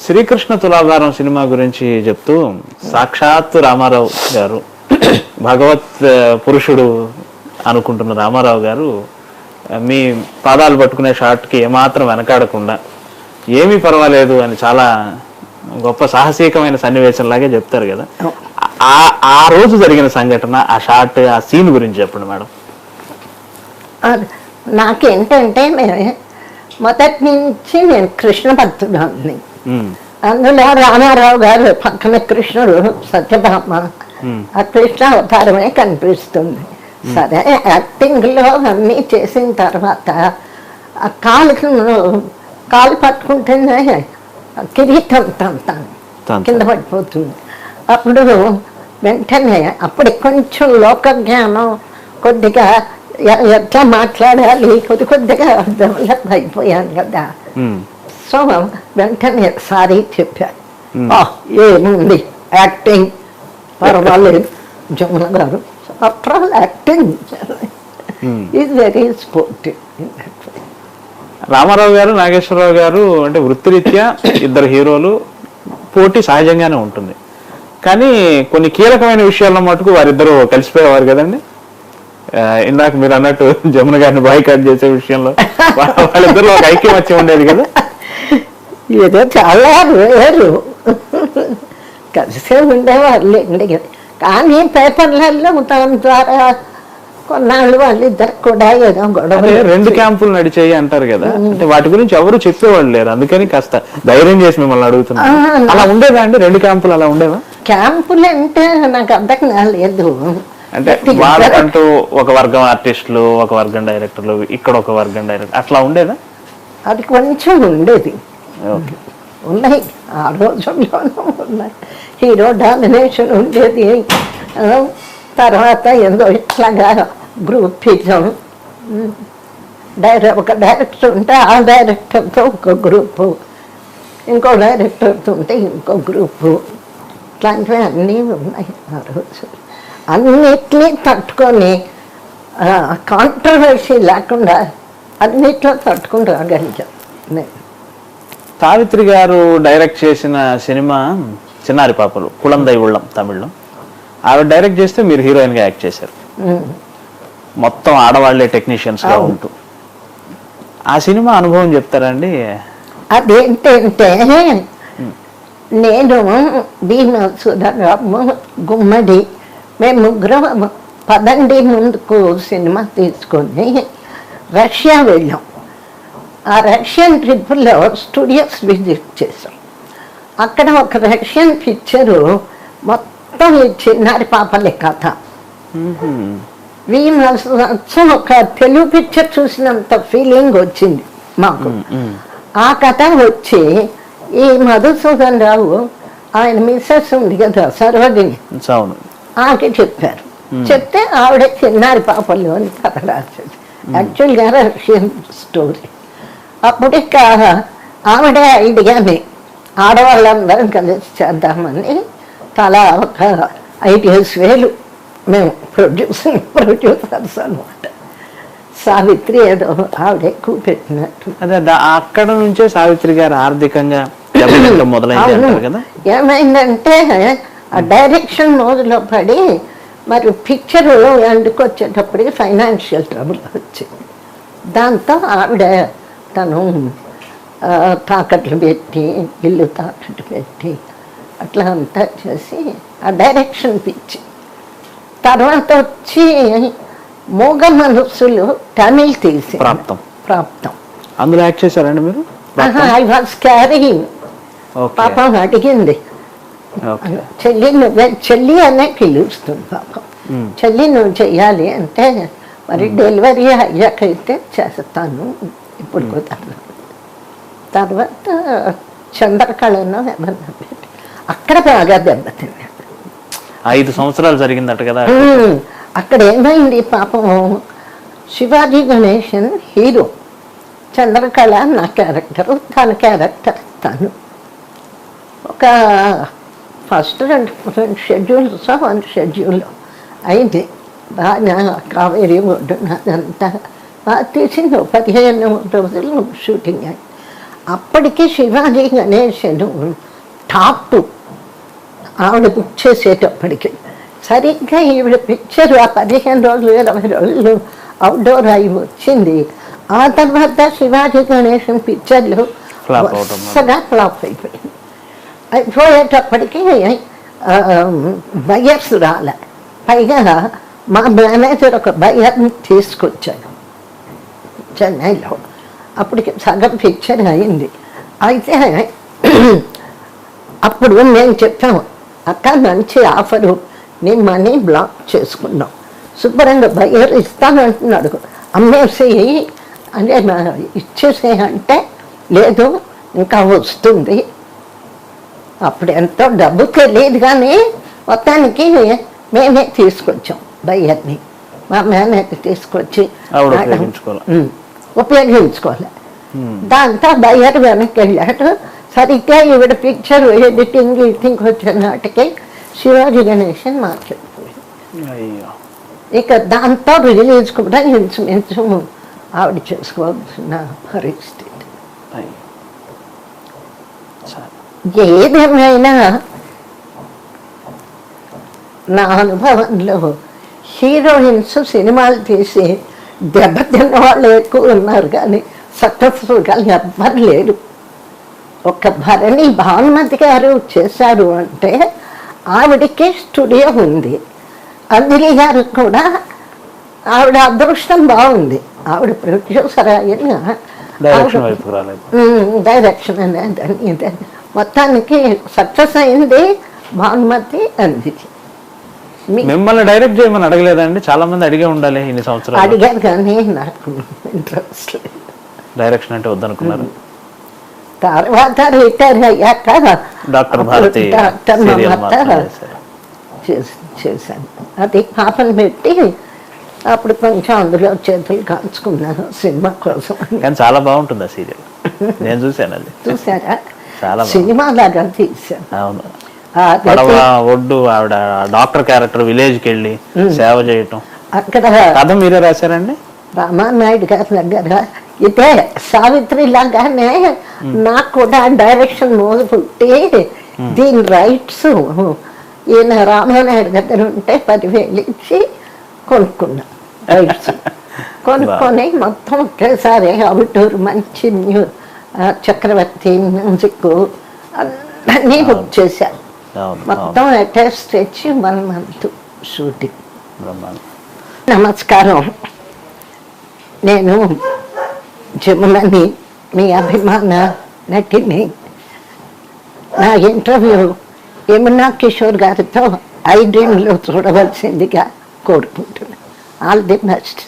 శ్రీకృష్ణ తులాభారం cinema గురించి చెప్తూ సాక్షాత్తు రామారావు గారు, భగవత్ పురుషుడు అనుకుంటున్న రామారావు గారు మీ పాదాలు పట్టుకునే షాట్కి ఏమాత్రం వెనకాడకుండా ఏమీ పర్వాలేదు అని చాలా గొప్ప సాహసీకమైన సన్నివేశంలాగే చెప్తారు కదా. ఆ రోజు జరిగిన సంఘటన, ఆ షాట్, ఆ సీన్ గురించి చెప్పండి మేడం. నాకేంటంటే మొదటి నుంచి నేను కృష్ణ భక్తుడాన్ని. అందులో రామారావు గారు పక్కన కృష్ణుడు, సత్యభామ, ఆ కృష్ణ అవతారమే కనిపిస్తుంది. సరే, యాక్టింగ్ లో అన్నీ చేసిన తర్వాత ఆ కాలు పట్టుకుంటేనే కిరీటం తంతాను కింద పడిపోతుంది. అప్పుడు వెంటనే అప్పుడు కొంచెం లోక జ్ఞానం కొద్దిగా ఎట్లా మాట్లాడాలి కొద్దిగా డెవలప్ అయిపోయాను కదా. సో వెంటనే సారీ చెప్పాను, ఏముంది యాక్టింగ్ పర్వాలేదు జమున గారు. After all acting is very sportive. Rama Rao గారు, నాగేశ్వరరావు గారు అంటే వృత్తిరీత్యా ఇద్దరు హీరోలు, పోటీ సహజంగానే ఉంటుంది. కానీ కొన్ని కీలకమైన విషయాల్లో మటుకు వారిద్దరూ కలిసిపోయేవారు కదండి. ఇందాక మీరు అన్నట్టు జమున గారిని బాయ్కాట్ చేసే విషయంలో వాళ్ళిద్దరు ఒక ఐక్యమత్యం ఉండేది కదా. ఏదో చాలా వేరు కలిసే ఉండేవాళ్ళండి. కానీ పేపర్లలో దాని ద్వారా కొన్నాళ్ళు వాళ్ళిద్దరు కూడా ఏదో గొడవ. రెండు క్యాంపులు నడిచాయి అంటారు కదా, అంటే వాటి గురించి ఎవరు చెప్పేవాళ్ళు లేరు. అందుకని కాస్త ధైర్యం చేసి మిమ్మల్ని అడుగుతున్నా, అలా ఉండేదా అండి? రెండు క్యాంపులు అలా ఉండేవా? క్యాంపులు అంటే నాకు అర్థం కాలేదు. అంటే వాళ్ళకంటూ ఒక వర్గం ఆర్టిస్టులు, ఒక వర్గం డైరెక్టర్లు, ఇక్కడ ఒక వర్గం డైరెక్టర్, అట్లా ఉండేదా? అది కొంచెం ఉండేది. ఉన్నాయి, ఆ రోజుల్లోనూ ఉన్నాయి. హీరో డామినేషన్ ఉండేది. తర్వాత ఏదో ఇట్లాగా గ్రూపిజం, ఒక డైరెక్టర్ ఉంటే ఆ డైరెక్టర్తో ఒక గ్రూపు, ఇంకో డైరెక్టర్తో ఉంటే ఇంకో గ్రూపు, ఇట్లాంటివి అన్నీ ఉన్నాయి ఆ రోజు. అన్నిటినీ తట్టుకొని కాంట్రవర్సీ లేకుండా అన్నిట్లో తట్టుకుని రాగలిగాం. సావిత్రి గారు డైరెక్ట్ చేసిన సినిమా చిన్నారి పాపలు, కుళందై ఉళ్ళం తమిళ్లో. ఆవిడ డైరెక్ట్ చేస్తే మీరు హీరోయిన్ గా యాక్ట్ చేశారు, మొత్తం ఆడవాళ్లే టెక్నీషియన్స్ గా ఉంటూ. ఆ సినిమా అనుభవం చెప్తారండి? అదేంటంటే నేను భీమా సుధారాము గుమ్మడి మేము ముగ్గురం పదండి ముందుకు సినిమా తీసుకొని రష్యా వెళ్ళాం. ఆ రష్యన్ ట్రిప్లో స్టూడియోస్ విజిట్ చేసాం. అక్కడ ఒక రష్యన్ పిక్చరు మొత్తం ఈ చిన్నారి పాపలే కథ. ఒక తెలుగు పిక్చర్ చూసినంత ఫీలింగ్ వచ్చింది మాకు. ఆ కథ వచ్చి ఈ మధుసూదన్ రావు ఆయన మిస్సెస్ ఉంది కదా సరోజిని, ఆమెకి చెప్పారు. చెప్తే ఆవిడ చిన్నారి పాపలు అని కథ రాసేది. యాక్చువల్గా రష్యన్ స్టోరీ. అప్పుడు ఇక ఆవిడ ఐడియాని ఆడవాళ్ళందరం కలిసి చేద్దామని తలా ఒక 5,000 మేము ప్రొడ్యూసర్స్ అనమాట. సావిత్రి ఏదో ఆవిడ ఎక్కువ పెట్టినట్టు. అదే అక్కడ నుంచే సావిత్రి గారు ఆర్థికంగా మొదలైంది కదా. ఏమైందంటే ఆ డైరెక్షన్ మోజులో పడి మరి పిక్చర్ ఎండుకొచ్చేటప్పటికి ఫైనాన్షియల్ ట్రబుల్ వచ్చింది. దాంతో ఆవిడ తను తాకట్లు పెట్టి, ఇల్లు తాకట్టు పెట్టి అట్లా అంతా చేసి ఆ డైరెక్షన్ పిచ్చి. తర్వాత వచ్చి మూగ మనసులు తమిళ్ తీసి ప్రాప్తం అందులో యాక్ట్ చేశారండి మీరు? I was carrying. పాపం అడిగింది, చెల్లి అనే పిలుస్తుంది పాపం. చెల్లి నువ్వు చెయ్యాలి అంటే మరి డెలివరీ అయ్యాకైతే చేస్తాను, ఇప్పుడు కుదరదు. తర్వాత చంద్రకళను ఏమన్నా పెట్టి అక్కడ బాగా దెబ్బతిన్నాడు. 5 సంవత్సరాలు జరిగిందట కదా. అక్కడ ఏమైంది పాపం, శివాజీ గణేశన్ హీరో, చంద్రకళ నా క్యారెక్టర్, తన క్యారెక్టర్ తను. ఒక ఫస్ట్ 2 షెడ్యూల్స్ 1 షెడ్యూల్ అయింది. బాగా కావేరి ఒడ్డున అదంతా బాగా తీసింది. 15 రోజులు షూటింగ్ అయ్యి అప్పటికి శివాజీ గణేశన్ టాప్ ఆవిడ బుక్ చేసేటప్పటికి. సరిగ్గా ఈవిడ పిక్చర్ ఆ 15 రోజులు 20 రోజులు అవుట్డోర్ అయి వచ్చింది. ఆ తర్వాత శివాజీ గణేశన్ పిక్చర్లు వరుసగా ఫ్లాప్ అయిపోయింది. అయిపోయేటప్పటికి బయర్స్ రాలే. పైగా మా మేనేజర్ ఒక బయర్ని తీసుకొచ్చాడు చెన్నైలో. అప్పటికి సగం పిక్చర్ అయింది. అయితే అప్పుడు మేము చెప్పాము, అక్క మంచి ఆఫరు, నీ మనీ బ్లాక్ చేసుకున్నాం, శుభ్రంగా బయర్ ఇస్తానంటున్నాడు, అమ్మేసి అంటే ఇచ్చేసే అంటే లేదు ఇంకా వస్తుంది. అప్పుడు ఎంతో డబ్బు తెలియదు కానీ మొత్తానికి మేమే తీసుకొచ్చాం బయ్యర్ని. మా మేనేజర్ తీసుకొచ్చి ఉపయోగించుకోవాలి. దాంతో బయ్యర్ వెనక్కి వెళ్ళాడు. సరిగ్గా ఈవిడ పిక్చర్ ఎడిటింగ్ వచ్చిన నాటికి శివాజీ గణేశన్ మార్కెట్. ఇక దాంతో రిలీజ్ కూడా ఇంచుమించు ఆవిడ చేసుకోవాల్సిన పరిస్థితి. ఏదేమైనా నా అనుభవంలో హీరోయిన్స్ సినిమాలు తీసి దెబ్బతిన్న వాళ్ళు ఎక్కువ ఉన్నారు కానీ సక్సెస్ఫుల్గా ఎవ్వరు లేరు. ఒక భరణి భానుమతి గారు చేశారు అంటే ఆవిడకి స్టూడియో ఉంది. అంజలి గారు కూడా ఆవిడ అదృష్టం బాగుంది. ఆవిడ ప్రొడ్యూసర్ అయిన డైరెక్షన్ అనేది మొత్తానికి సక్సెస్ అయింది భానుమతి అంజలి. మిమ్మల్ని డైరెక్ట్ చేయమని అడగలేదండి? చాలా మంది అడిగే ఉండాలి ఇన్ని సంవత్సరాలు. అడిగారు కానీ నాకు ఇంట్రెస్ట్ లేదు. డైరెక్షన్ అంటే వద్దనుకున్నారు. తర్వాత రిటైర్ అయ్యాక డాక్టర్ భారతి చేశాను. అది పాపను పెట్టి అప్పుడు కొంచెం అందులో చేతులు కాల్చుకున్నాను సినిమా కోసం. కానీ చాలా బాగుంటుంది ఆ సీరియల్, నేను చూశాను. అది చూసారా? చాలా సినిమా లాగా తీశాను. అవును. ఒడ్డు ఆవిడ డాక్టర్ క్యారెక్టర్ విలేజ్కి వెళ్ళి సేవ చేయటం. అక్కడ కథ మీరే రాశారండి? రామానాయుడు గారి దగ్గర. ఇదే సావిత్రి లాగానే నాకు కూడా డైరెక్షన్ మోజు పుట్టి దీని రైట్స్ ఈయన రామానాయుడు దగ్గర ఉంటే 10,000 ఇచ్చి కొనుక్కున్నా రైట్స్. కొనుక్కొని మొత్తం ఒకేసారి అవుట్డోర్ మంచి చక్రవర్తి మ్యూజిక్ అన్నీ బుక్ చేశాను. మొత్తం అటాచ్ తెచ్చి 1 month షూటింగ్. నమస్కారం, నేను జములని, మీ అభిమాన నటిని. నా ఇంటర్వ్యూ యమునా కిషోర్ గారితో ఐ డ్రీమ్లో చూడవలసిందిగా కోరుకుంటున్నాను. All the best.